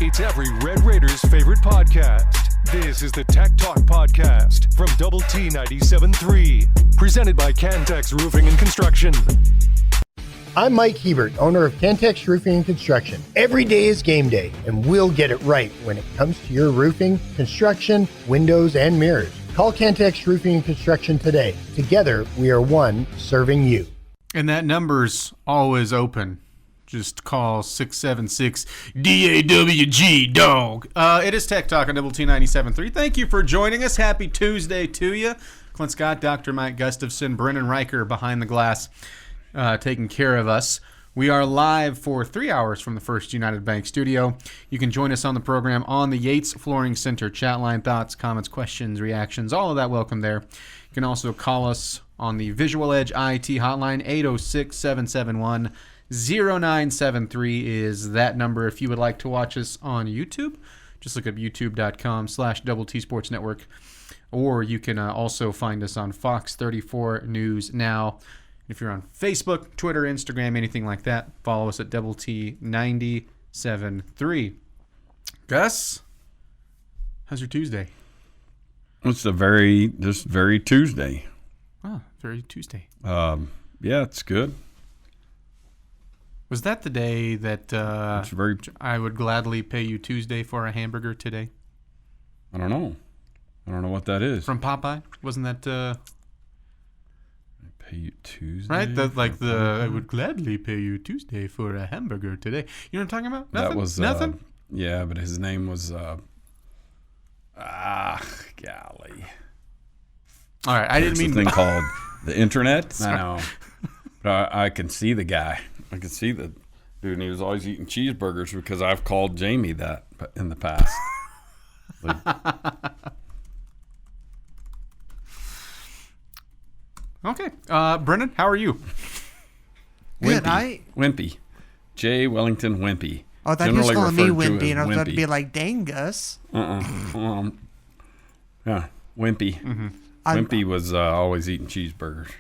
It's every Red Raiders' favorite podcast. This is the Tech Talk Podcast from Double T 97.3, presented by Cantex Roofing and Construction. I'm Mike Hebert, owner of Cantex Roofing and Construction. Every day is game day, and we'll get it right when it comes to your roofing, construction, windows, and mirrors. Call Cantex Roofing and Construction today. Together, we are one serving you. And that number's always open. Just call 676-DAWG, dog. It is Tech Talk on Double T 97.3. Thank you for joining us. Happy Tuesday to you. Clint Scott, Dr. Mike Gustafson, Brennan Riker behind the glass, taking care of us. We are live for 3 hours from the First United Bank studio. You can join us on the program on the Yates Flooring Center chat line. Thoughts, comments, questions, reactions, all of that welcome there. You can also call us on the Visual Edge IT hotline. 806-771-0973 is that number. If you would like to watch us on YouTube, just look up youtube.com/Double T Sports Network. Or you can also find us on Fox 34 News Now. If you're on Facebook, Twitter, Instagram, anything like that, follow us at Double T 97.3. Gus, how's your Tuesday? It's very Tuesday. Oh, very Tuesday. Yeah, it's good. Was that the day that I would gladly pay you Tuesday for a hamburger today? I don't know what that is. From Popeye? Wasn't that... Pay you Tuesday? Right? I would gladly pay you Tuesday for a hamburger today. You know what I'm talking about? Nothing? That was... Nothing? Yeah, but his name was... golly. All right, I didn't mean... There's a thing called the internet. Sorry. I know. But I can see the guy. I can see the dude, and he was always eating cheeseburgers because I've called Jamie that in the past. Okay. Brennan, how are you? Good. Wimpy. J. Wellington Wimpy. Oh, I thought he was calling me Wimpy, and I was about to be like, dang, Gus. Yeah, Wimpy. Mm-hmm. Wimpy was always eating cheeseburgers.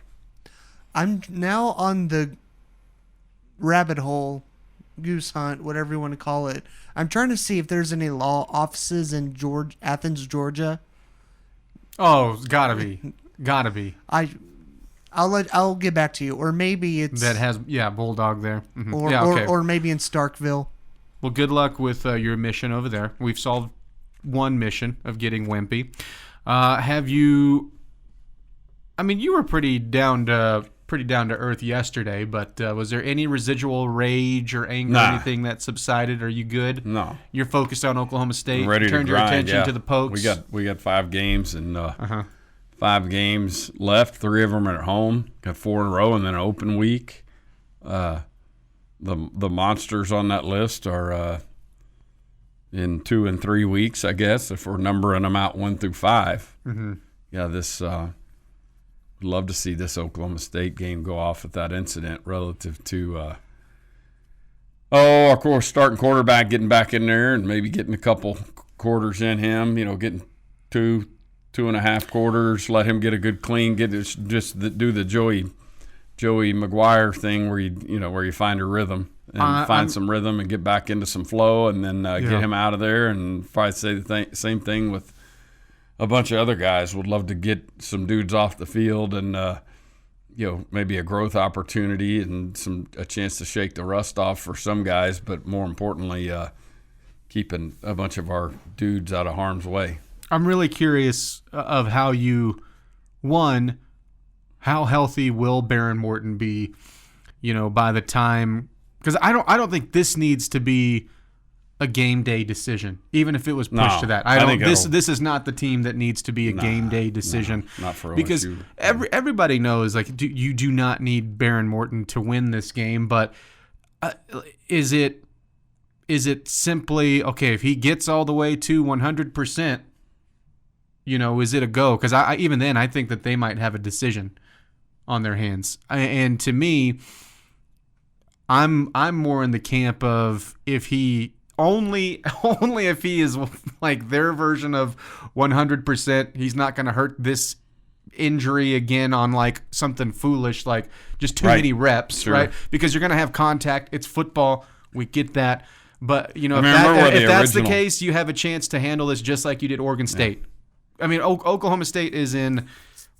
I'm now on the rabbit hole, goose hunt, whatever you want to call it. I'm trying to see if there's any law offices in Athens, Georgia. Oh, gotta be. I'll get back to you, or maybe it's that has Bulldog there, mm-hmm. or maybe in Starkville. Well, good luck with your mission over there. We've solved one mission of getting Wimpy. Have you? I mean, you were pretty down to earth yesterday, but was there any residual rage or anger or anything that subsided? Are you good? No. You're focused on Oklahoma State. Ready Turned to grind, your attention to the Pokes. We got 5 games and 5 games left. 3 of them are at home. Got 4 in a row and then an open week. The monsters on that list are in 2 and 3 weeks, I guess, if we're numbering them out 1 through 5. Mm-hmm. Yeah, this. Love to see this Oklahoma State game go off with that incident relative to, of course, starting quarterback getting back in there and maybe getting a couple quarters in him. You know, getting 2.5 quarters, let him get a good clean, do the Joey Maguire thing where you find a rhythm and some rhythm and get back into some flow and then get him out of there, and probably say the same thing with a bunch of other guys. Would love to get some dudes off the field and maybe a growth opportunity and a chance to shake the rust off for some guys, but more importantly, keeping a bunch of our dudes out of harm's way. I'm really curious of how healthy will Behren Morton be, by the time, because I don't think this needs to be a game day decision, even if it was pushed to that. This is not the team that needs to be a game day decision. Not for OSU. Because everybody knows, you do not need Behren Morton to win this game, but is it simply, okay, if he gets all the way to 100%, is it a go? Because even then, I think that they might have a decision on their hands. And to me, I'm more in the camp of if he only if he is like their version of 100%, he's not going to hurt this injury again on like something foolish, like just too many reps, right? Because you're going to have contact. It's football. We get that. But, you know, I mean, if that's the original- case, you have a chance to handle this just like you did Oregon State. I mean, Oklahoma State is in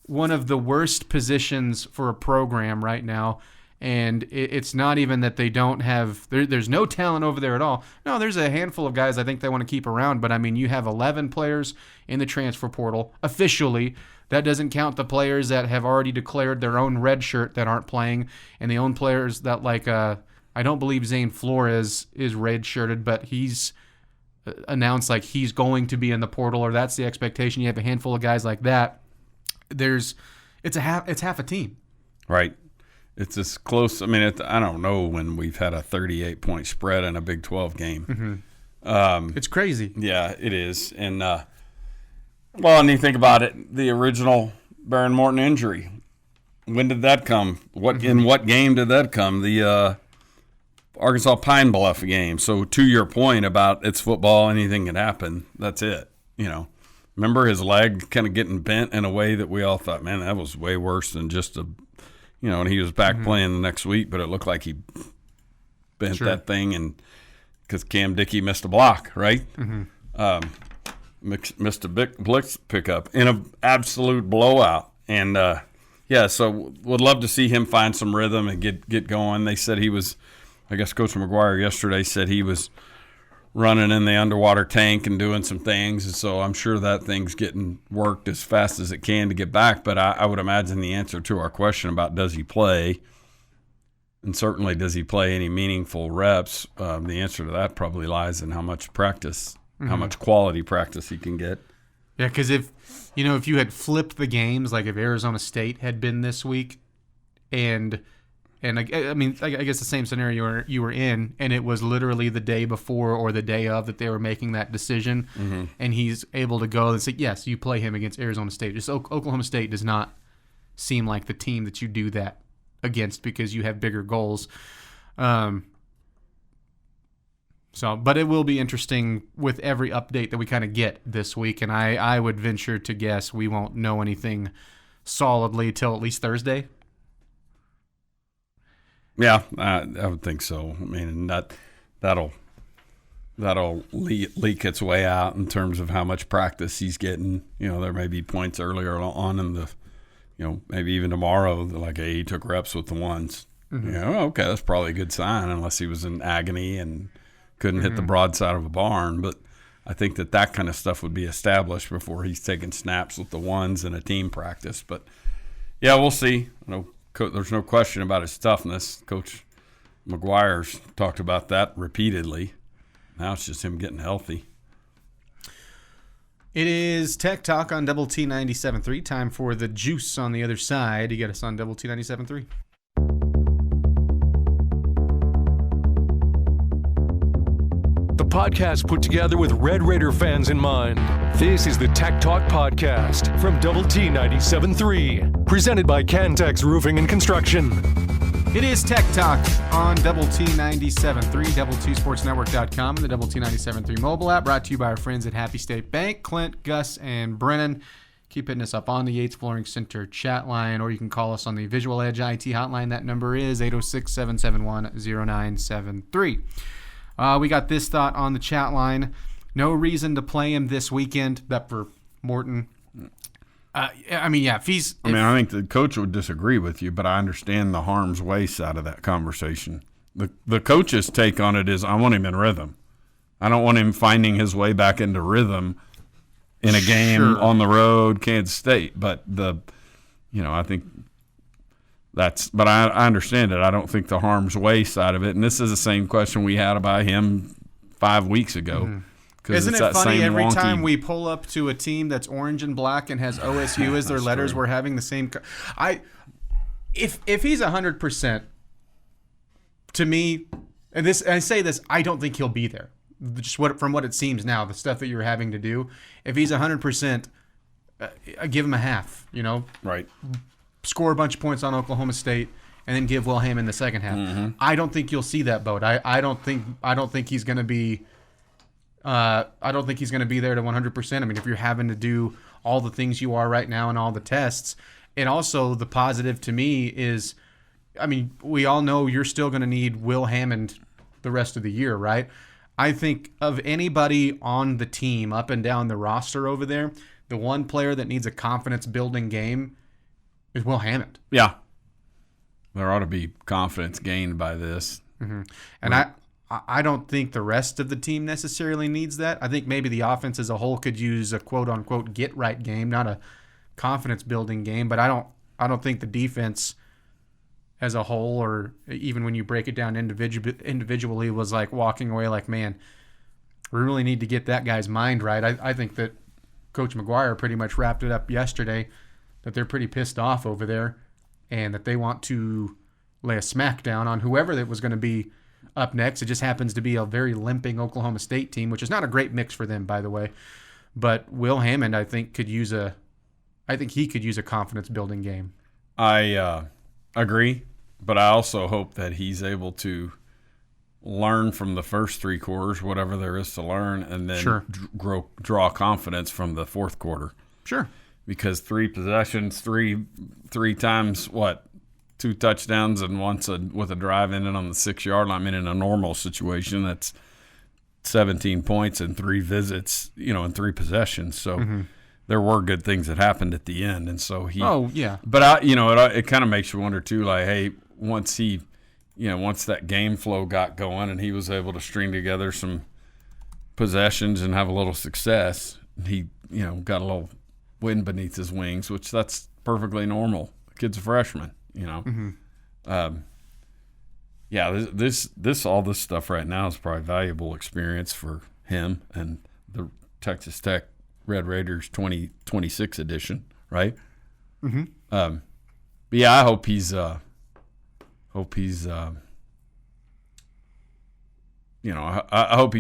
one of the worst positions for a program right now. And it's not even that they don't have there's no talent over there at all. No, there's a handful of guys I think they want to keep around. But, I mean, you have 11 players in the transfer portal officially. That doesn't count the players that have already declared their own red shirt that aren't playing. And the own players that, like, I don't believe Zane Flores is red shirted, but he's announced like he's going to be in the portal, or that's the expectation. You have a handful of guys like that. It's half a team. Right. It's as close. I mean, I don't know when we've had a 38-point spread in a Big 12 game. It's crazy. Yeah, it is. And, and you think about it, the original Behren Morton injury, when did that come? In what game did that come? The Arkansas Pine Bluff game. So to your point about it's football, anything can happen, that's it. You know, remember his leg kind of getting bent in a way that we all thought, man, that was way worse than just and he was back playing the next week, but it looked like he bent that thing, and because Cam Dickey missed a block, right? Missed a big blitz pickup in an absolute blowout. And, so would love to see him find some rhythm and get going. They said he was, I guess Coach McGuire yesterday said he was running in the underwater tank and doing some things. And so I'm sure that thing's getting worked as fast as it can to get back. But I would imagine the answer to our question about does he play, and certainly does he play any meaningful reps, the answer to that probably lies in how much practice, how much quality practice he can get. Yeah, because if you had flipped the games, like if Arizona State had been this week, and I mean, I guess the same scenario you were in, and it was literally the day before or the day of that they were making that decision, and he's able to go and say, yes, you play him against Arizona State. Just Oklahoma State does not seem like the team that you do that against because you have bigger goals. But it will be interesting with every update that we kind of get this week, and I would venture to guess we won't know anything solidly till at least Thursday. Yeah, I would think so. I mean, that'll leak its way out in terms of how much practice he's getting. You know, there may be points earlier on in the, maybe even tomorrow, like, hey, he took reps with the ones. Okay, that's probably a good sign, unless he was in agony and couldn't hit the broadside of a barn. But I think that kind of stuff would be established before he's taking snaps with the ones in a team practice. But, yeah, we'll see. There's no question about his toughness. Coach McGuire's talked about that repeatedly. Now it's just him getting healthy. It is Tech Talk on Double T 97.3. Time for the juice on the other side. You get us on Double T 97.3. The podcast put together with Red Raider fans in mind. This is the Tech Talk Podcast from Double T 97.3, presented by Cantex Roofing and Construction. It is Tech Talk on Double T 97.3, double2sportsnetwork.com, and the Double T 97.3 mobile app, brought to you by our friends at Happy State Bank. Clint, Gus, and Brennan. Keep hitting us up on the Yates Flooring Center chat line, or you can call us on the Visual Edge IT hotline. That number is 806-771-0973. We got this thought on the chat line. No reason to play him this weekend, except for Morton. I think the coach would disagree with you, but I understand the harm's way side of that conversation. The coach's take on it is, I want him in rhythm. I don't want him finding his way back into rhythm in a game on the road, Kansas State. But I think but I understand it. I don't think the harm's way side of it. And this is the same question we had about him 5 weeks ago. Isn't it funny every time we pull up to a team that's orange and black and has OSU as their letters, true. We're having the same. If he's 100%, to me, and I say this, I don't think he'll be there. Just from what it seems now, the stuff that you're having to do. If he's 100%, I give him a half. Right. Score a bunch of points on Oklahoma State, and then give Will Hammond the second half. I don't think you'll see that boat. I don't think he's going to be. I don't think he's going to be there to 100%. I mean, if you're having to do all the things you are right now and all the tests, and also the positive to me is, I mean, we all know you're still going to need Will Hammond the rest of the year, right? I think of anybody on the team up and down the roster over there, the one player that needs a confidence-building game is Will Hammond. Yeah. There ought to be confidence gained by this. Mm-hmm. And I don't think the rest of the team necessarily needs that. I think maybe the offense as a whole could use a quote-unquote get-right game, not a confidence-building game. But I don't think the defense as a whole, or even when you break it down individually, was like walking away like, man, we really need to get that guy's mind right. I think that Coach McGuire pretty much wrapped it up yesterday, that they're pretty pissed off over there and that they want to lay a smackdown on whoever that was going to be up next. It just happens to be a very limping Oklahoma State team, which is not a great mix for them, by the way. But Will Hammond, I think, could use a confidence-building game. I agree. But I also hope that he's able to learn from the first three quarters, whatever there is to learn, and then draw confidence from the fourth quarter. Sure. Because 3 possessions, three times, 2 touchdowns, and once with a drive in it on the 6-yard line. I mean, in a normal situation, that's 17 points and 3 visits, and 3 possessions. So there were good things that happened at the end, and so he. Oh yeah. But it kind of makes you wonder too, like, hey. Once that game flow got going and he was able to string together some possessions and have a little success, he, got a little wind beneath his wings, which that's perfectly normal. The kid's a freshman, This all this stuff right now is probably valuable experience for him and the Texas Tech Red Raiders 2026 edition, right? Mm-hmm. But yeah, I hope he's I hope he's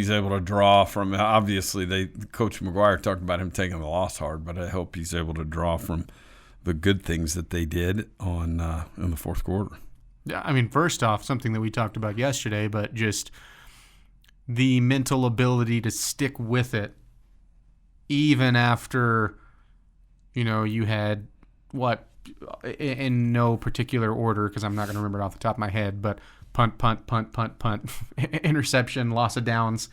able to draw from. Obviously, Coach McGuire talked about him taking the loss hard, but I hope he's able to draw from the good things that they did in the fourth quarter. Yeah, I mean, first off, something that we talked about yesterday, but just the mental ability to stick with it, even after, you had in no particular order, because I'm not going to remember it off the top of my head, but punt, interception, loss of downs,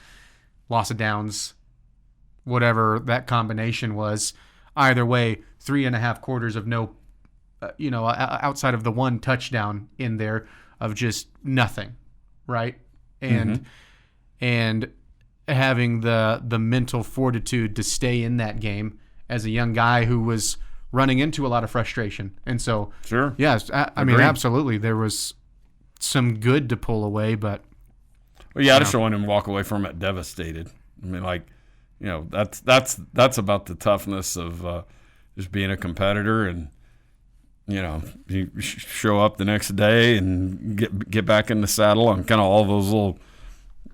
whatever that combination was. Either way, 3.5 quarters of no, outside of the one touchdown in there, of just nothing, right? And having the mental fortitude to stay in that game as a young guy who was running into a lot of frustration. And so, sure, yes, I mean, absolutely, there was some good to pull away, but I just don't want him to walk away from it devastated. I mean, that's about the toughness of just being a competitor, and you show up the next day and get back in the saddle, and kind of all those little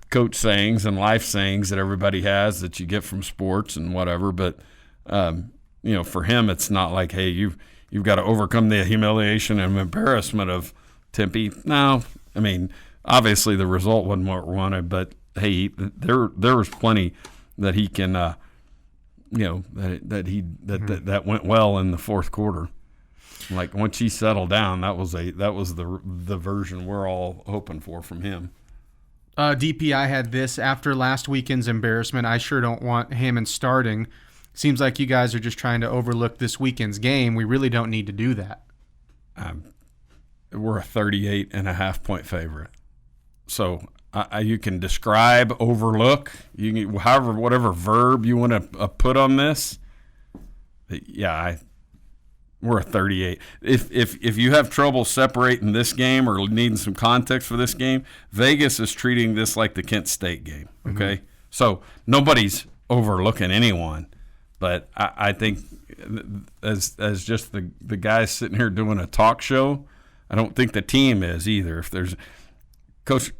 coach sayings and life sayings that everybody has that you get from sports and whatever. But for him, it's not like, hey, you've got to overcome the humiliation and embarrassment of Tempe. No, I mean, obviously the result wasn't what we wanted, but hey, there was plenty that he can, that went well in the fourth quarter. Like once he settled down, that was the version we're all hoping for from him. DPI had this: after last weekend's embarrassment, I sure don't want Hammond starting. Seems like you guys are just trying to overlook this weekend's game. We really don't need to do that. We're a 38.5 point favorite. So you can describe, overlook, you can, whatever verb you want to put on this. Yeah, we're a 38. If you have trouble separating this game or needing some context for this game, Vegas is treating this like the Kent State game. Okay, so nobody's overlooking anyone. But I think as just the guys sitting here doing a talk show, I don't think the team is either. If there's Coach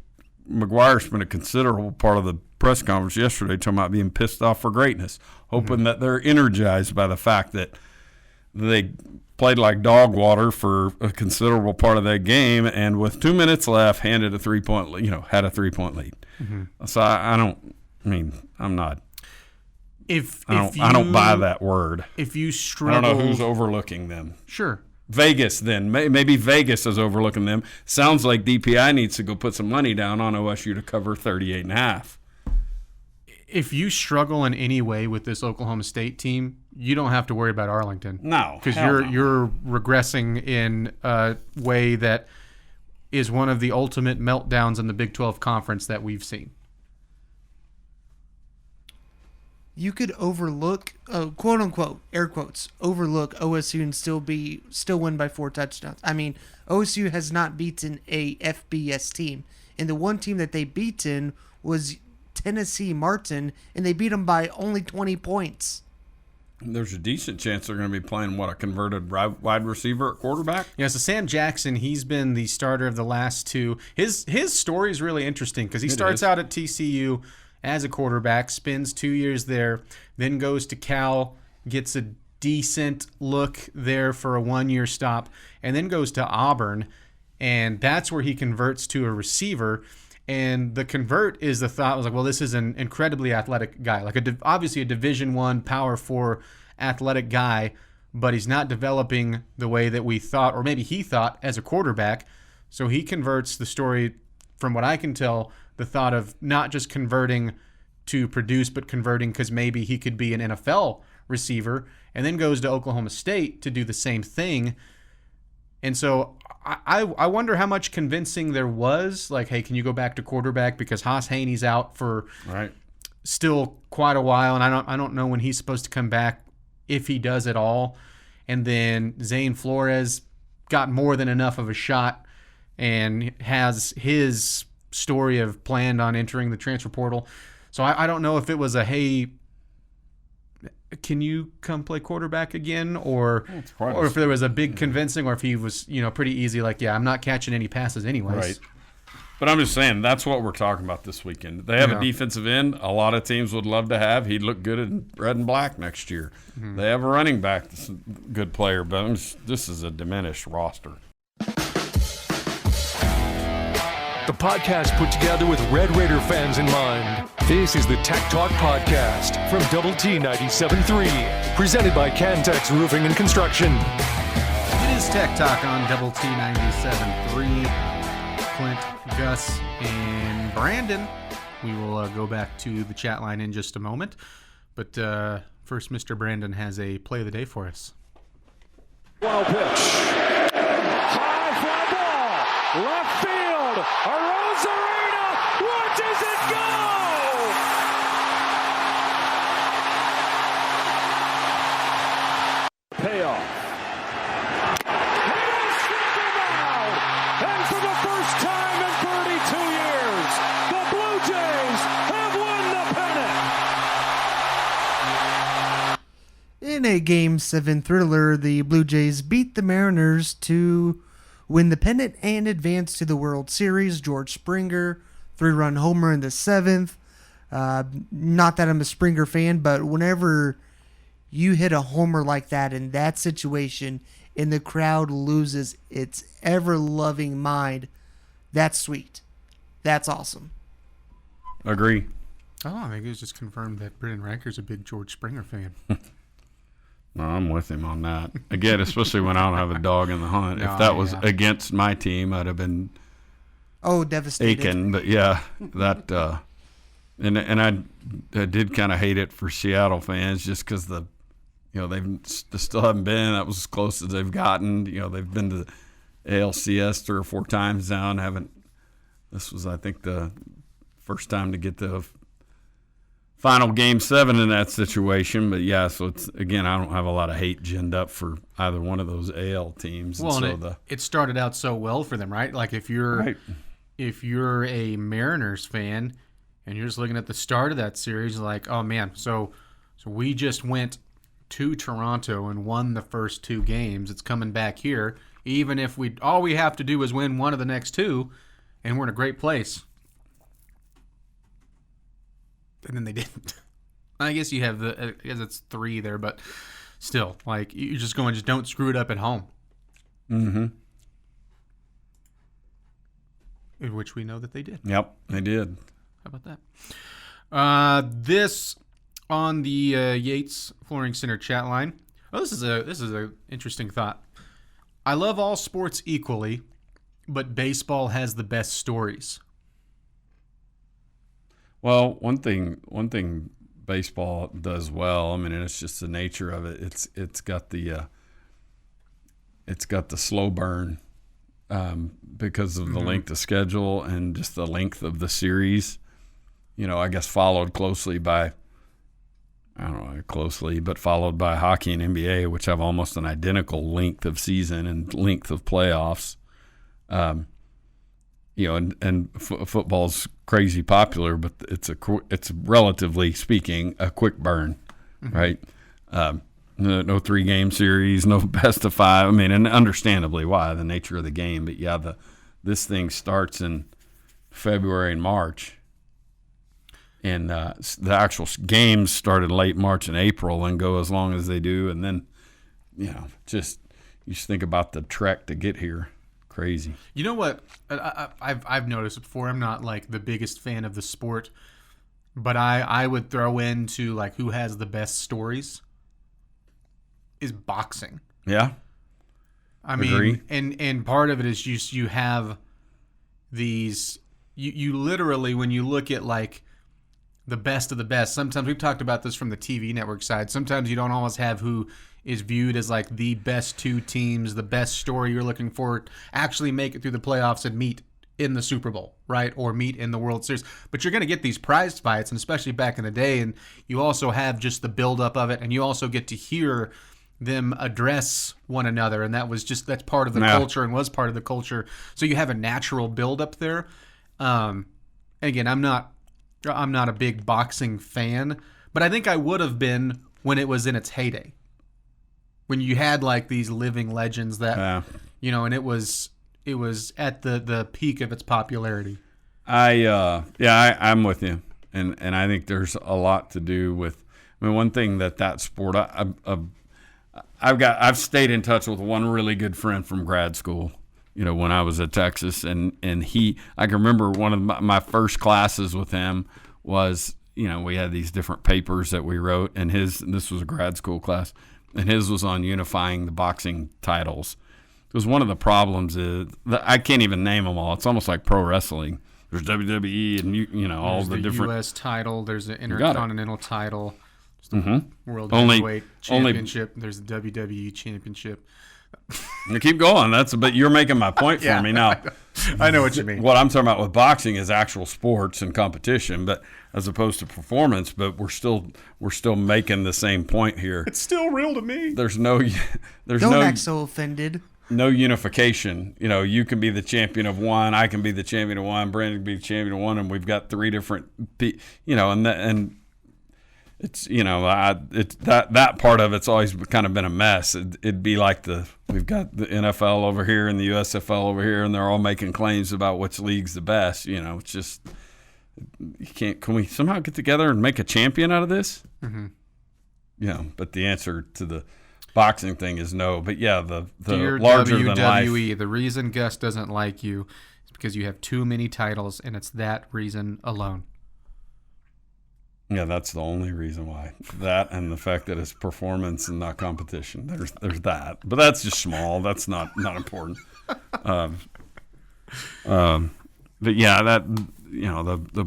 McGuire spent a considerable part of the press conference yesterday talking about being pissed off for greatness, hoping that they're energized by the fact that they played like dog water for a considerable part of that game, and with 2 minutes left, had a 3-point lead. So I'm not. I don't buy that word. If you struggle, I don't know who's overlooking them. Sure. Vegas, then. Maybe Vegas is overlooking them. Sounds like DPI needs to go put some money down on OSU to cover 38.5. if you struggle in any way with this Oklahoma State team, you don't have to worry about Arlington. No, because hell no. you're regressing in a way that is one of the ultimate meltdowns in the Big 12 conference that we've seen. You could overlook, quote unquote, air quotes, overlook OSU and still win by 4 touchdowns. I mean, OSU has not beaten a FBS team, and the one team that they beaten was Tennessee Martin, and they beat them by only 20 points. There's a decent chance they're going to be playing, a converted wide receiver at quarterback? Yeah, so Sam Jackson, he's been the starter of the last 2. His story is really interesting because he starts out at TCU as a quarterback, spends 2 years there, then goes to Cal, gets a decent look there for a 1-year stop, and then goes to Auburn, and that's where he converts to a receiver. And the convert is the thought was like, well, this is an incredibly athletic guy, like obviously a Division I Power 4 athletic guy, but he's not developing the way that we thought, or maybe he thought as a quarterback. So he converts. The story, from what I can tell, the thought of not just converting to produce, but converting because maybe he could be an NFL receiver, and then goes to Oklahoma State to do the same thing. And so I wonder how much convincing there was, like, hey, can you go back to quarterback, because Haas Haney's out for still quite a while, and I don't know when he's supposed to come back, if he does at all. And then Zane Flores got more than enough of a shot and has his story of planned on entering the transfer portal. So I don't know if it was a, hey, can you come play quarterback again, or if there was a big convincing, or if he was, pretty easy, like, yeah, I'm not catching any passes anyways. Right. But I'm just saying, that's what we're talking about this weekend. They have a defensive end a lot of teams would love to have. He'd look good in red and black next year. Mm-hmm. They have a running back that's a good player, but this is a diminished roster. The podcast put together with Red Raider fans in mind. This is the Tech Talk Podcast from Double T 97.3, presented by Cantex Roofing and Construction. It is Tech Talk on Double T 97.3. Clint, Gus, and Brandon. We will go back to the chat line in just a moment. But first, Mr. Brandon has a play of the day for us. Wow pitch. High fly ball. Left field. Arozarena. Where does it go? Payoff. He is stricken out. And for the first time in 32 years, the Blue Jays have won the pennant. In a Game 7 thriller, the Blue Jays beat the Mariners to win the pennant and advance to the World Series. George Springer, 3-run homer in the 7th. Not that I'm a Springer fan, but whenever you hit a homer like that in that situation and the crowd loses its ever-loving mind, that's sweet. That's awesome. Agree. Oh, I think it was just confirmed that Brendan Ranker's a big George Springer fan. No, I'm with him on that. Again, especially when I don't have a dog in the hunt. If that was against my team, I'd have been devastated. aching. But yeah, that and I did kind of hate it for Seattle fans, just because they still haven't been. That was as close as they've gotten. They've been to the ALCS 3 or 4 times now and haven't. This was, I think, the first time to get the final Game 7 in that situation. But yeah, so it's, again, I don't have a lot of hate ginned up for either one of those AL teams. Well, and it started out so well for them, right? Like if you're a Mariners fan and you're just looking at the start of that series, like, oh man, so we just went to Toronto and won the first 2 games. It's coming back here. Even if all we have to do is win one of the next 2, and we're in a great place. And then they didn't. I guess you have I guess it's 3 there, but still, like, you're just going, just don't screw it up at home. Mm-hmm. In which we know that they did. Yep, they did. How about that? This on the Yates Flooring Center chat line. Oh, this is a interesting thought. I love all sports equally, but baseball has the best stories. Well, one thing baseball does well. I mean, and it's just the nature of it. It's got the slow burn because of the length of schedule and just the length of the series. I guess followed closely by, I don't know closely, but followed by hockey and NBA, which have almost an identical length of season and length of playoffs. Football's crazy popular, but it's relatively speaking a quick burn, right? No 3-game series, no best of 5. I mean, and understandably why, the nature of the game. But yeah, this thing starts in February and March, and the actual games start in late March and April and go as long as they do, and then you just think about the trek to get here. Crazy. You know what? I've noticed before. I'm not like the biggest fan of the sport, but I would throw into like who has the best stories is boxing. Yeah. I mean, and part of it is you have these you literally, when you look at like the best of the best, sometimes we've talked about this from the TV network side. Sometimes you don't always have who is viewed as like the best 2 teams, the best story you're looking for, actually make it through the playoffs and meet in the Super Bowl, right? Or meet in the World Series. But you're going to get these prize fights, and especially back in the day, and you also have just the buildup of it, and you also get to hear them address one another, and that's part of the culture and was part of the culture. So you have a natural buildup there. And again, I'm not a big boxing fan, but I think I would have been when it was in its heyday. When you had like these living legends that, and it was at the peak of its popularity. I'm with you, and I think there's a lot to do with. I mean, one thing that sport, I've stayed in touch with one really good friend from grad school. When I was at Texas, and I can remember one of my first classes with him was, we had these different papers that we wrote, and this was a grad school class. And his was on unifying the boxing titles. Because one of the problems is that I can't even name them all. It's almost like pro wrestling. There's WWE and all the different. U.S. title. There's an Intercontinental title. There's the World Heavyweight Championship. There's the WWE Championship. You keep going. But you're making my point for me now. I know what you mean. What I'm talking about with boxing is actual sports and competition, but as opposed to performance. But we're still making the same point here. It's still real to me. Don't act so offended. No unification. You can be the champion of one. I can be the champion of one. Brandon can be the champion of one, and we've got 3 different. And it's it's that part of it's always kind of been a mess. It'd be like we've got the NFL over here and the USFL over here, and they're all making claims about which league's the best. It's just you can't. Can we somehow get together and make a champion out of this? Mm-hmm. But the answer to the boxing thing is no. But yeah, the Dear larger WWE, than life. The reason Gus doesn't like you is because you have too many titles, and it's that reason alone. Yeah, that's the only reason why. That and the fact that it's performance and not competition. There's that, but that's just small. That's not important. But yeah, that the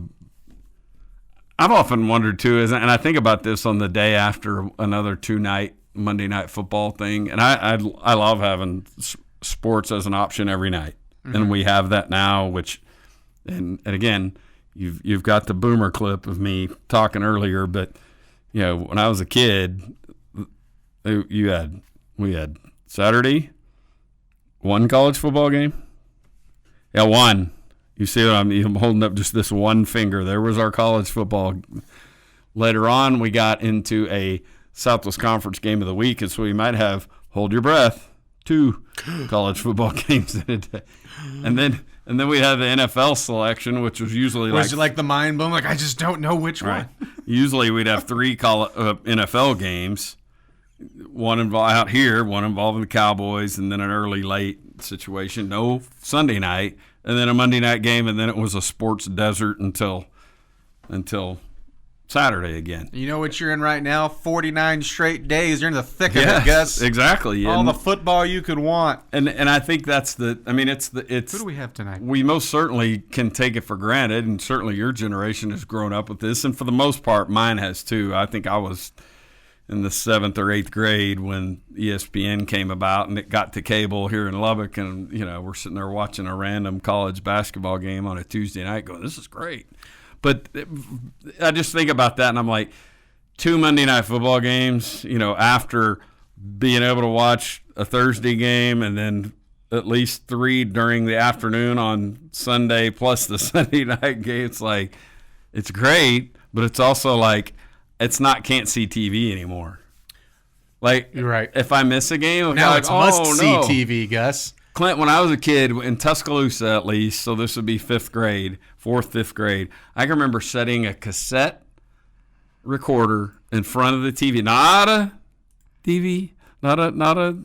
I've often wondered too, and I think about this on the day after another 2-night Monday Night Football thing, and I love having sports as an option every night, and we have that now. And again. You've got the boomer clip of me talking earlier, but when I was a kid, we had Saturday, 1 college football game. Yeah, 1. You see that I'm holding up just this one finger. There was our college football. Later on, we got into a Southwest Conference game of the week, and so we might have, hold your breath, 2 college football games in a day, and then we had the NFL selection, which was usually was it like the mind blown? Like I just don't know which one. Usually we'd have 3 NFL games, one involving the Cowboys, and then an early late situation. No Sunday night, and then a Monday night game, and then it was a sports desert until Saturday again. You know what you're in right now? 49 straight days. You're in the thick of it, Gus. Exactly. All the football you could want. And I think that's it's Who do we have tonight? We most certainly can take it for granted, and certainly your generation has grown up with this, and for the most part, mine has too. I think I was in the 7th or 8th grade when ESPN came about, and it got to cable here in Lubbock, and we're sitting there watching a random college basketball game on a Tuesday night, going, "This is great." But I just think about that, and I'm like, 2 Monday night football games, after being able to watch a Thursday game and then at least 3 during the afternoon on Sunday plus the Sunday night game. It's like, it's great, but it's also like, it's not can't see TV anymore. Like, you're right. If I miss a game, now like, it's must-see TV, Gus. Clint, when I was a kid, in Tuscaloosa at least, so this would be 5th grade, 5th grade, I can remember setting a cassette recorder in front of the TV. Not a TV, not a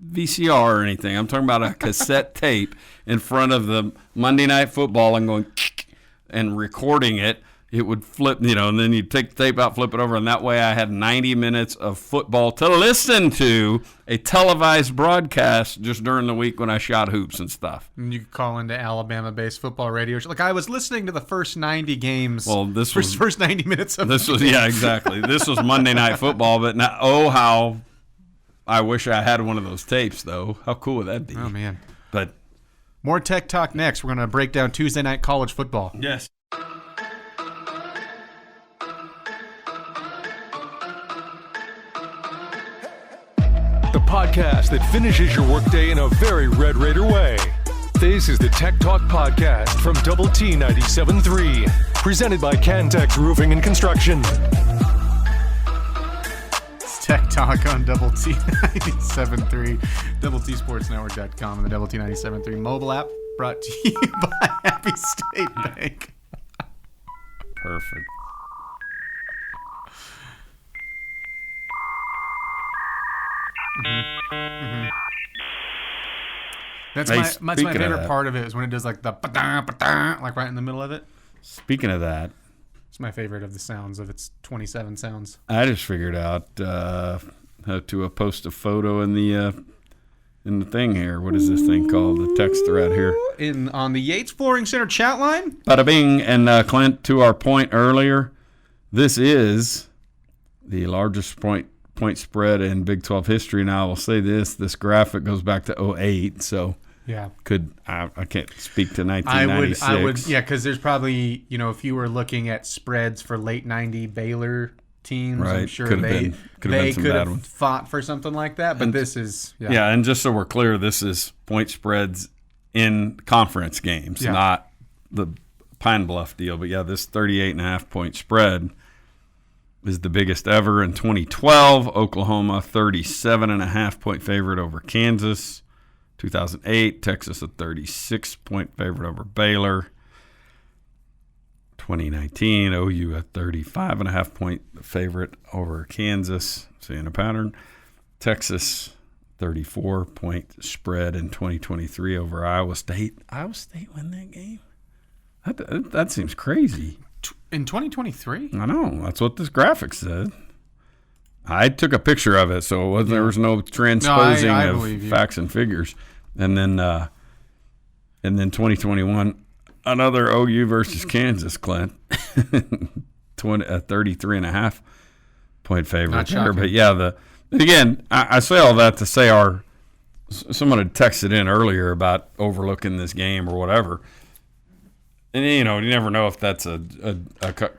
VCR or anything. I'm talking about a cassette tape in front of the Monday Night Football and going and recording it. It would flip, and then you'd take the tape out, flip it over, and that way I had 90 minutes of football to listen to, a televised broadcast just during the week when I shot hoops and stuff. And you could call into Alabama-based football radio. Like, I was listening to the first 90 games. Well, this was first 90 minutes of this was exactly. This was Monday Night Football, but now, how I wish I had one of those tapes, though. How cool would that be? Oh, man. But more Tech Talk next. We're going to break down Tuesday night college football. Yes. The podcast that finishes your workday in a very Red Raider way. This is the Tech Talk Podcast from Double T 97.3, presented by Cantex Roofing and Construction. It's Tech Talk on Double T 97.3, DoubleTSportsNetwork.com, and the Double T 97.3 mobile app, brought to you by Happy State Bank. Perfect. Mm-hmm. That's Hey, my speaking of favorite that- part of it is when it does like the ba-da, like right in the middle of it. Speaking of that, It's my favorite of the sounds of its 27 sounds. I just figured out how to post a photo in the thing here. What is this thing called? The text thread here. On the Yates Flooring Center chat line. Bada bing. And Clint, to our point earlier, this is the largest point spread in Big 12 history. Now I will say this graphic goes back to 2008, so Yeah. I can't speak to 1996. I would, yeah, because there's probably, if you were looking at spreads for late 90 Baylor teams, I'm Right. sure Could have they been some could bad have ones. fought for something like that. But this is, Yeah, and just so we're clear, this is point spreads in conference games, Yeah. not the Pine Bluff deal. But yeah, this 38.5 point spread is the biggest ever in 2012. Oklahoma 37.5 point favorite over Kansas. 2008, Texas a 36 point favorite over Baylor. 2019, OU a 35.5 point favorite over Kansas. Seeing a pattern. Texas 34 point spread in 2023 over Iowa State. Iowa State win that game? That seems crazy. in 2023. I know. That's what this graphic said. I took a picture of it, so it wasn't, there was no transposing I of believe you. facts and figures. And then 2021, another OU versus Kansas, Clint. 33.5 point favorite Not there. shocking. But yeah, again, I say all that to say someone had texted in earlier about overlooking this game or whatever. And, you never know if that's a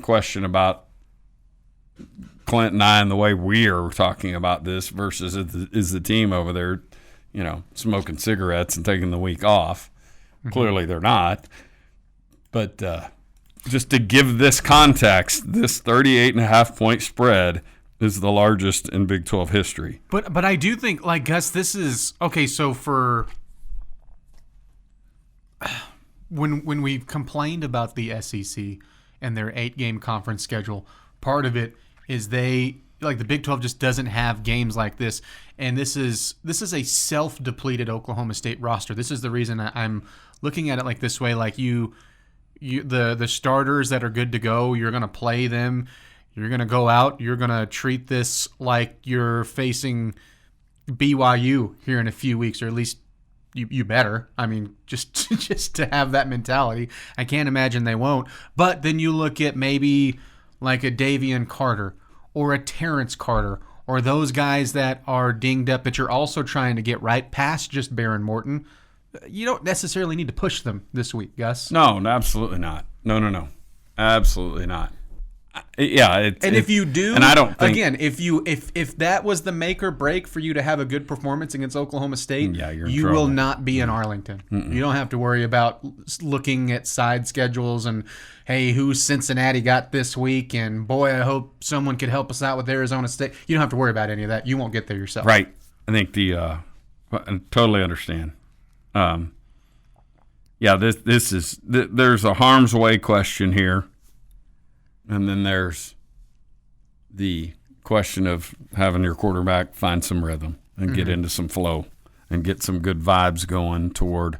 question about Clint and I and the way we are talking about this versus is the team over there, smoking cigarettes and taking the week off. Mm-hmm. Clearly they're not. But just to give this context, this 38.5 point spread is the largest in Big 12 history. But I do think, like, Gus, this is okay. So for when we've complained about the SEC and their 8-game conference schedule, part of it is the Big 12 just doesn't have games like this, and this is a self-depleted Oklahoma State roster. This is the reason I'm looking at it like this way. Like the starters that are good to go, you're going to play them. You're going to go out. You're going to treat this like you're facing BYU here in a few weeks, or at least you better. I mean, just to have that mentality. I can't imagine they won't. But then you look at maybe like a Davian Carter or a Terrence Carter or those guys that are dinged up that you're also trying to get right past just Behren Morton. You don't necessarily need to push them this week, Gus. No, absolutely not. No. Absolutely not. If you do, and I don't think, again, if that was the make or break for you to have a good performance against Oklahoma State, you will not be in Arlington. You don't have to worry about looking at side schedules and, hey, who's Cincinnati got this week, and boy, I hope someone could help us out with Arizona State. You don't have to worry about any of that. You won't get there yourself. Right. I think I totally understand. There's a harm's way question here. And then there's the question of having your quarterback find some rhythm and get into some flow and get some good vibes going toward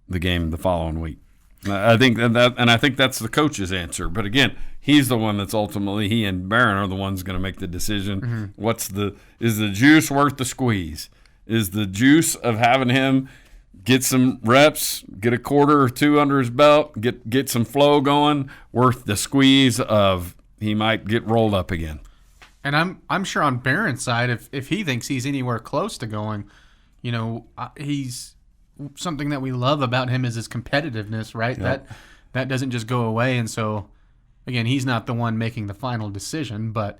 the game the following week. I think that's the coach's answer. But again, he's the one that's ultimately, he and Behren are the ones going to make the decision. Is the juice worth the squeeze? Is the juice of having him get some reps, get a quarter or two under his belt, get some flow going, worth the squeeze of he might get rolled up again? And I'm sure on Behren's side, if he thinks he's anywhere close to going, he's something that we love about him is his competitiveness, right? Yep. That doesn't just go away. And so, again, he's not the one making the final decision, but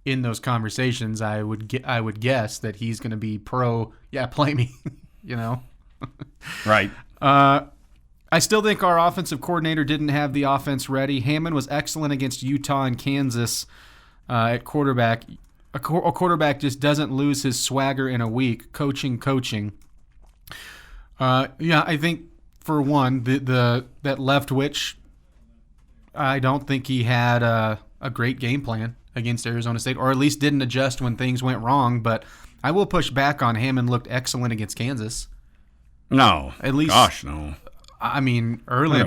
in those conversations, I would guess that he's going to be pro. Yeah, play me. Right. I still think our offensive coordinator didn't have the offense ready. Hammond was excellent against Utah and Kansas at quarterback. A quarterback just doesn't lose his swagger in a week. Coaching. I think for one, that Leftwich, I don't think he had a great game plan against Arizona State, or at least didn't adjust when things went wrong. But I will push back on Hammond. Looked excellent against Kansas. No, at least. Gosh, no. I mean, early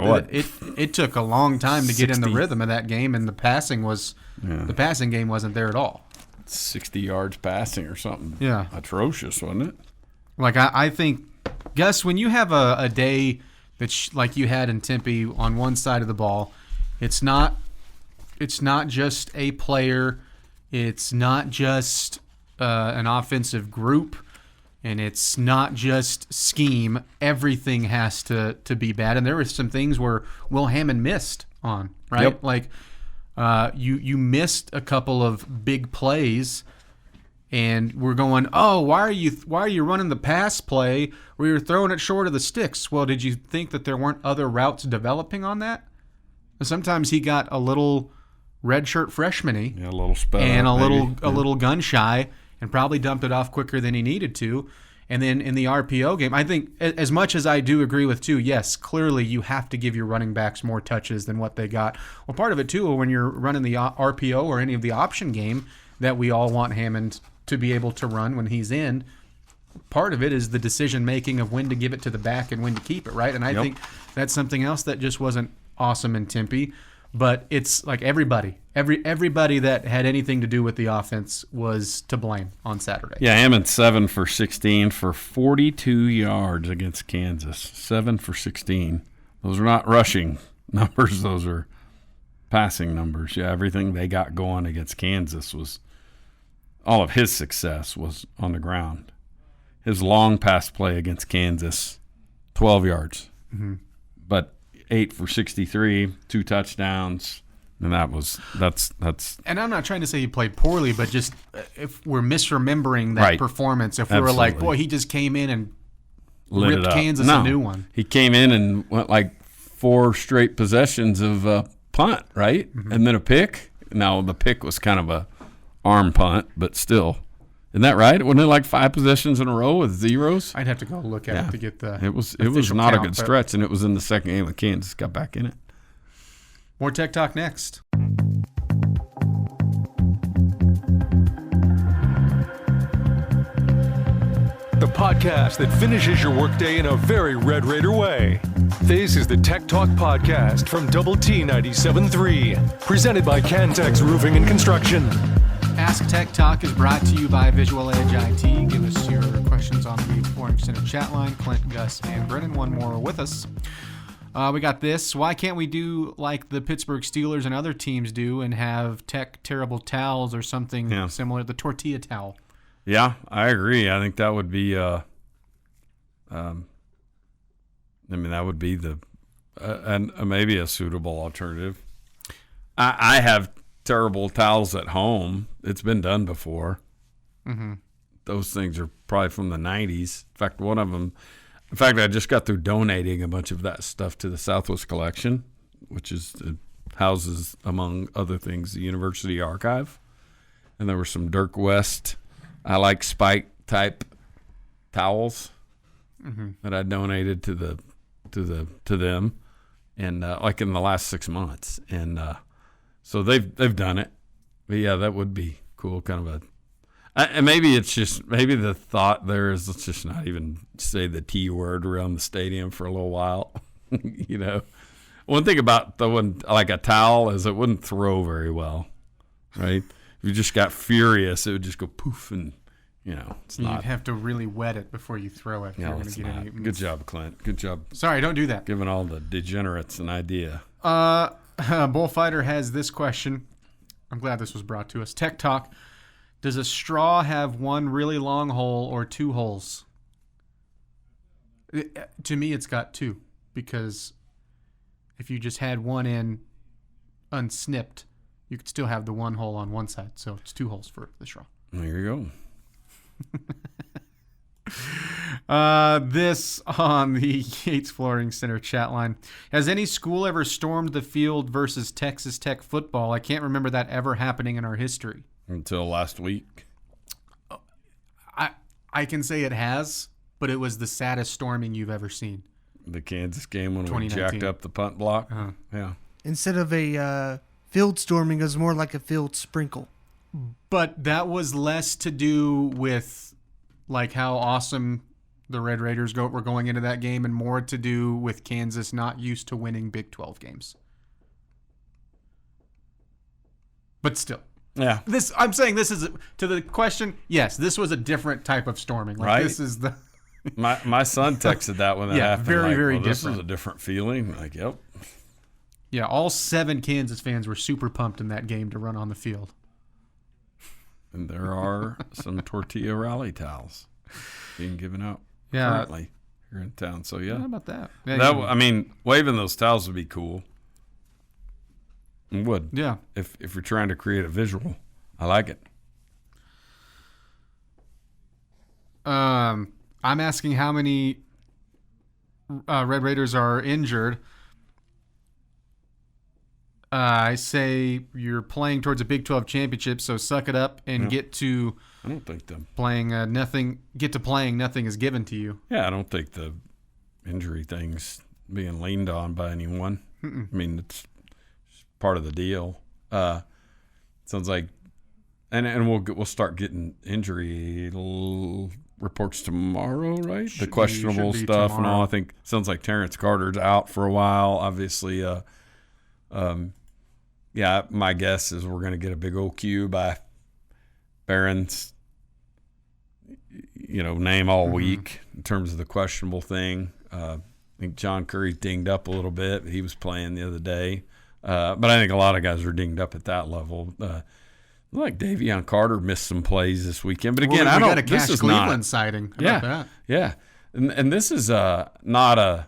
it took a long time to get in the rhythm of that game, and the passing game wasn't there at all. 60 yards passing or something. Yeah, atrocious, wasn't it? Like I think, Gus, when you have a day that's like you had in Tempe on one side of the ball, it's not just a player, it's not just an offensive group. And it's not just scheme. Everything has to be bad. And there were some things where Will Hammond missed on, right? Yep. Like you missed a couple of big plays, and we're going, oh, why are you running the pass play where you're throwing it short of the sticks? Well, did you think that there weren't other routes developing on that? And sometimes he got a little redshirt freshman-y, a little spell and a little gun shy, and probably dumped it off quicker than he needed to. And then in the RPO game, I think as much as I do agree with, too, yes, clearly you have to give your running backs more touches than what they got. Well, part of it, too, when you're running the RPO or any of the option game that we all want Hammond to be able to run when he's in, part of it is the decision-making of when to give it to the back and when to keep it, right? And I think that's something else that just wasn't awesome in Tempe. But it's like everybody that had anything to do with the offense was to blame on Saturday. Yeah, Hammond 7 for 16 for 42 yards against Kansas. 7 for 16. Those are not rushing numbers. Those are passing numbers. Yeah, everything they got going against Kansas was all of his success was on the ground. His long pass play against Kansas, 12 yards. Mm-hmm. But 8 for 63, 2 touchdowns, and that's. And I'm not trying to say he played poorly, but just if we're misremembering that performance, if we were like, boy, he just came in and ripped Kansas a new one. He came in and went like 4 straight possessions of punt, right, and then a pick. Now the pick was kind of a arm punt, but still. Isn't that right? Wasn't it like 5 possessions in a row with zeros? I'd have to go look at it to get the It was not a good stretch, and it was in the second game when Kansas got back in it. More Tech Talk next. the podcast that finishes your workday in a very Red Raider way. This is the Tech Talk Podcast from Double T 97.3, presented by Cantex Roofing and Construction. Ask Tech Talk is brought to you by Visual Edge IT. Give us your questions on the Flooring Center chat line. Clint, Gus, and Brennan, one more with us. We got this. Why can't we do like the Pittsburgh Steelers and other teams do and have Tech terrible towels or something similar, the tortilla towel? Yeah, I agree. I think that would be that would be maybe a suitable alternative. I have terrible towels at home. It's been done before. Mm-hmm. Those things are probably from the 90s. In fact, one of them. In fact, I just got through donating a bunch of that stuff to the Southwest Collection, which is houses, among other things, the University Archive. And there were some Dirk West, I like Spike type towels that I donated to them, and like in the last 6 months. And so they've done it. But yeah, that would be cool. Kind of and maybe the thought there is, let's just not even say the T word around the stadium for a little while. You know, one thing about throwing like a towel is it wouldn't throw very well, right? If you just got furious, it would just go poof, and it's not. You'd have to really wet it before you throw it. No, it's not. Good job, Clint. Good job. Sorry, don't do that. Giving all the degenerates an idea. Bullfighter has this question. I'm glad this was brought to us. Tech Talk. Does a straw have one really long hole or two holes? To me, it's got two, because if you just had one end unsnipped, you could still have the one hole on one side. So it's two holes for the straw. There you go. This on the Yates Flooring Center chat line. Has any school ever stormed the field versus Texas Tech football? I can't remember that ever happening in our history. Until last week. I can say it has, but it was the saddest storming you've ever seen. The Kansas game when we jacked up the punt block. Uh-huh. Yeah. Instead of a field storming, it was more like a field sprinkle. But that was less to do with like how awesome the Red Raiders were going into that game, and more to do with Kansas not used to winning Big 12 games. But still. Yeah. I'm saying this is to the question. Yes, this was a different type of storming. Like, right. This is the my son texted that when that happened. Very, very different. This is a different feeling. Like, yep. Yeah, all 7 Kansas fans were super pumped in that game to run on the field. And there are some tortilla rally towels being given out currently here in town. So yeah, how about that? Yeah, waving those towels would be cool. It would. Yeah. If you're trying to create a visual, I like it. I'm asking how many Red Raiders are injured. I say you're playing towards a Big 12 championship, so suck it up and get to. I don't think playing nothing. Get to playing. Nothing is given to you. Yeah, I don't think the injury thing's being leaned on by anyone. I mean, it's part of the deal. Sounds like, and we'll start getting injury reports tomorrow, right? The questionable stuff tomorrow. And all. I think sounds like Terrence Carter's out for a while. Obviously, my guess is we're going to get a big old cue by Behrens, name all week in terms of the questionable thing. I think John Curry's dinged up a little bit. He was playing the other day. But I think a lot of guys are dinged up at that level. Like Davion Carter missed some plays this weekend. But again, we got a Cash Cleveland sighting. How about that? Yeah. And this is not a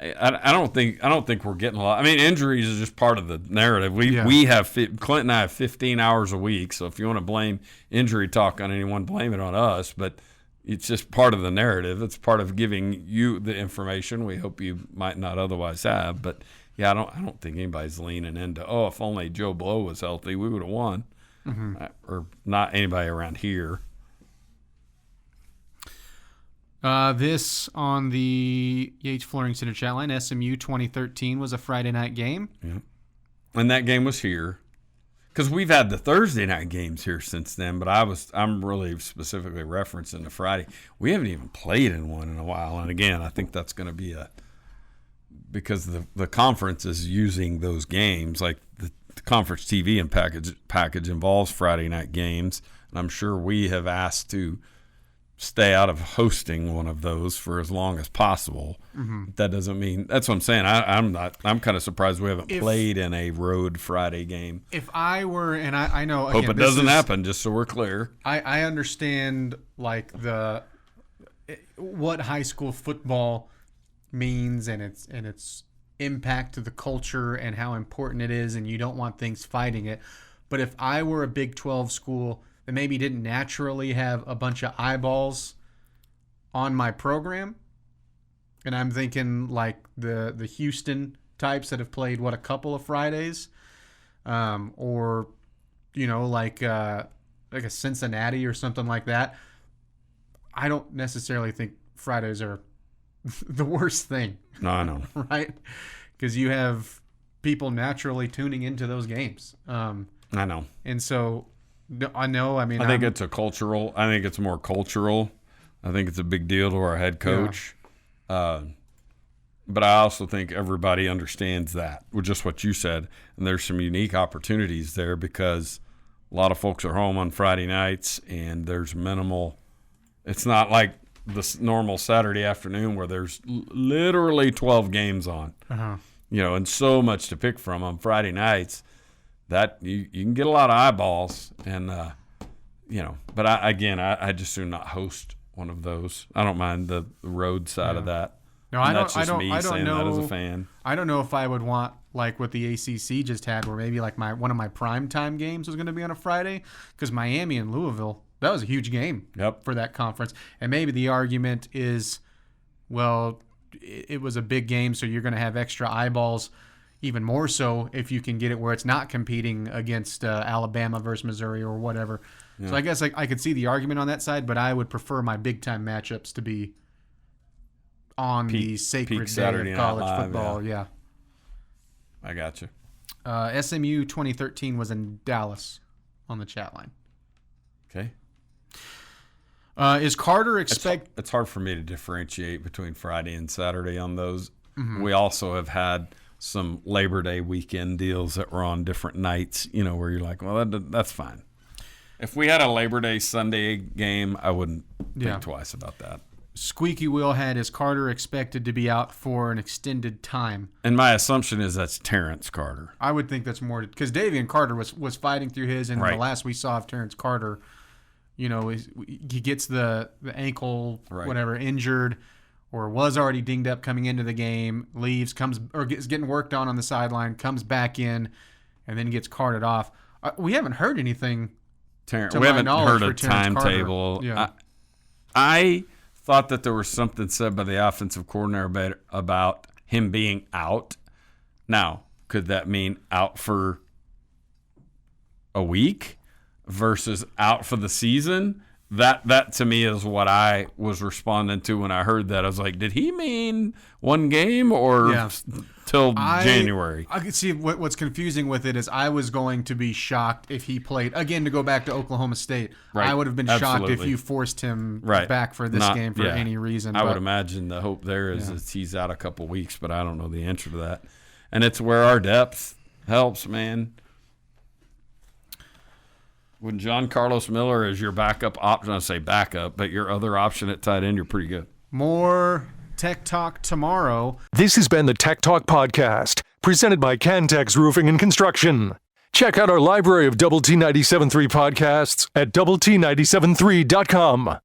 I don't think we're getting a lot. I mean, injuries is just part of the narrative. We have Clint and I have 15 hours a week. So if you want to blame injury talk on anyone, blame it on us. But it's just part of the narrative. It's part of giving you the information we hope you might not otherwise have. But yeah, I don't think anybody's leaning into, if only Joe Blow was healthy, we would have won. Or not anybody around here. This on the Yates Flooring Center chat line, SMU 2013 was a Friday night game. Yeah. And that game was here. because we've had the Thursday night games here since then, but I'm really specifically referencing the Friday. We haven't even played in one in a while, and again, I think that's going to be because the conference is using those games, like the conference TV and package involves Friday night games, and I'm sure we have asked to stay out of hosting one of those for as long as possible. Mm-hmm. That doesn't mean, that's what I'm saying. I'm kind of surprised we haven't played in a road Friday game. If I were, and I know, again, hope it doesn't happen, just so we're clear. I understand like what high school football means and its impact to the culture and how important it is, and you don't want things fighting it. But if I were a Big 12 school that maybe didn't naturally have a bunch of eyeballs on my program, and I'm thinking like the Houston types that have played a couple of Fridays, or like a Cincinnati or something like that, I don't necessarily think Fridays are the worst thing. No, I know. Right? Because you have people naturally tuning into those games. I know. And so I know, I mean, I think it's more cultural. I think it's a big deal to our head coach. Yeah. But I also think everybody understands that, with just what you said. And there's some unique opportunities there because a lot of folks are home on Friday nights and there's minimal. It's not like the normal Saturday afternoon where there's literally 12 games on, and so much to pick from on Friday nights that you can get a lot of eyeballs and, but I just do not host one of those. I don't mind the road side of that. No, and I that's don't. just me saying know, that as a fan. I don't know if I would want like what the ACC just had, where maybe like one of my primetime games was going to be on a Friday, because Miami and Louisville, that was a huge game for that conference. And maybe the argument is, well, it was a big game, so you're going to have extra eyeballs, even more so if you can get it where it's not competing against Alabama versus Missouri or whatever. Yeah. So I guess I could see the argument on that side, but I would prefer my big-time matchups to be on the sacred day of college football. Yeah. I got you. SMU 2013 was in Dallas on the chat line. Okay. Is Carter expect? It's hard for me to differentiate between Friday and Saturday on those. Mm-hmm. We also have had some Labor Day weekend deals that were on different nights, where you're like, well, that's fine. If we had a Labor Day Sunday game, I wouldn't think twice about that. Squeaky Wheel had, is Carter expected to be out for an extended time? And my assumption is that's Terrence Carter. I would think that's more, because Davian Carter was fighting through his, and the last we saw of Terrence Carter, he gets the ankle, whatever, injured, or was already dinged up coming into the game, leaves, is getting worked on the sideline, comes back in, and then gets carted off. We haven't heard anything. We haven't heard a timetable. Yeah. I thought that there was something said by the offensive coordinator about him being out. Now, could that mean out for a week versus out for the season? That to me is what I was responding to when I heard that. I was like, did he mean one game or till January? I could see what's confusing with it is I was going to be shocked if he played. Again, to go back to Oklahoma State, I would have been shocked if you forced him back for this game for any reason. I would imagine the hope there is that he's out a couple weeks, but I don't know the answer to that. And it's where our depth helps, man. When John Carlos Miller is your backup option, I say backup, but your other option at tight end, you're pretty good. More Tech Talk tomorrow. This has been the Tech Talk Podcast, presented by Cantex Roofing and Construction. Check out our library of Double T 97.3 podcasts at doublet97.3.com.